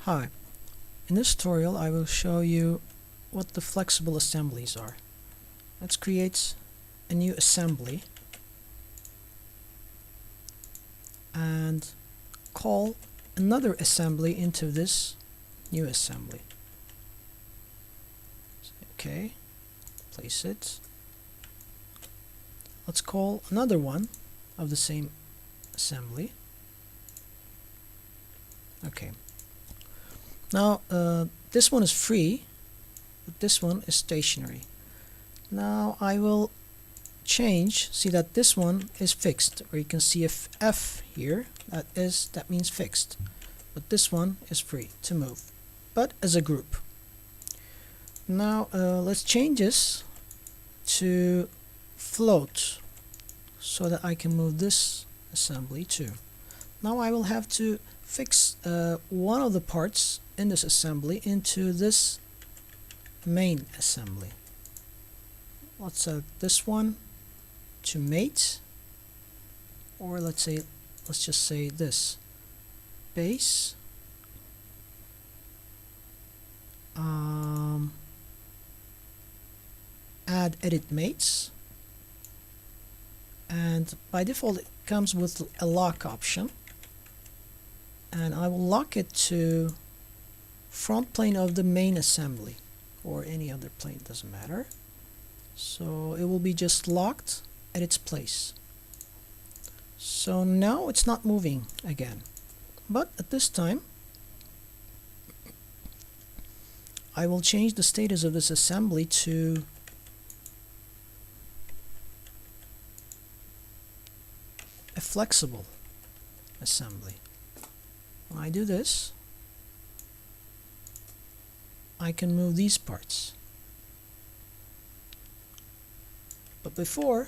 Hi, in this tutorial I will show you what the flexible assemblies are. Let's create a new assembly and call another assembly into this new assembly. Okay, place it. Let's call another one of the same assembly. Okay. Now this one is free, but this one is stationary. Now I will change, see that this one is fixed, or you can see a F here, that means fixed, but this one is free to move, but as a group. Now let's change this to float so that I can move this assembly too. Now I will have to fix one of the parts in this assembly into this main assembly. Let's set this one to mate, or let's just say this base, add edit mates, and by default it comes with a lock option, and I will lock it to front plane of the main assembly, or any other plane, doesn't matter. So it will be just locked at its place. So now it's not moving again, but at this time I will change the status of this assembly to a flexible assembly. When I do this, I can move these parts. But before,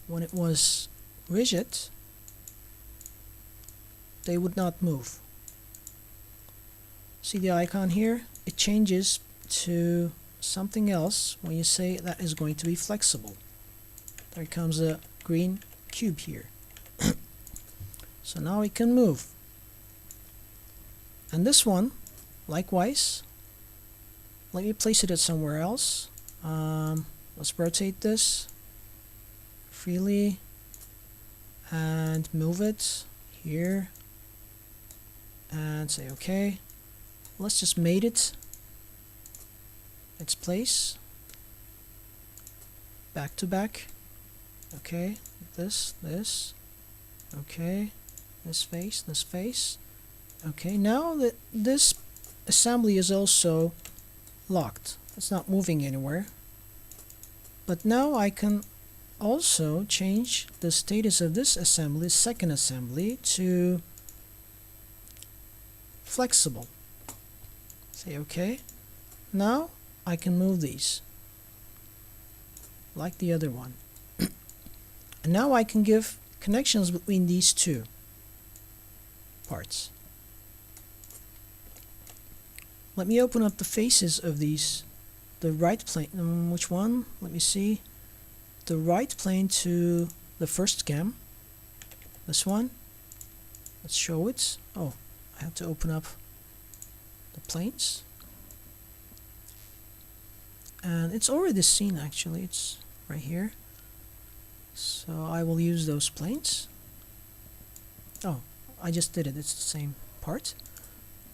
when it was rigid, they would not move. See the icon here? It changes to something else when you say that is going to be flexible. There comes a green cube here. So now it can move. And this one, likewise, let me place it at somewhere else. Let's rotate this freely and move it here and say okay. Let's just mate it its place back to back. Okay, this, okay, this face. Okay, now that this assembly is also locked, it's not moving anywhere, but now I can also change the status of this assembly, second assembly, to flexible. Say okay. Now I can move these like the other one. And now I can give connections between these two parts. Let me open up the faces of these. The right plane, which one? Let me see. The right plane to the first cam. This one. Let's show it. Oh, I have to open up the planes. And it's already seen actually. It's right here. So I will use those planes. Oh, I just did it. It's the same part.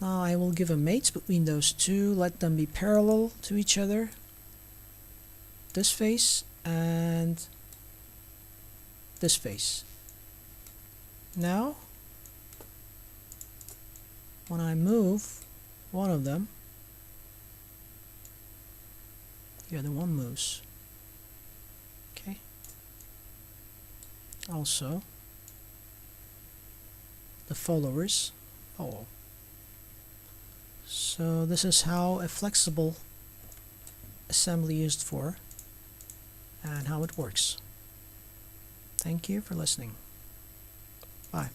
Now I will give a mate between those two, let them be parallel to each other. This face and this face. Now, when I move one of them, the other one moves. Okay. Also, the followers follow. So this is how a flexible assembly used for and how it works. Thank you for listening. Bye.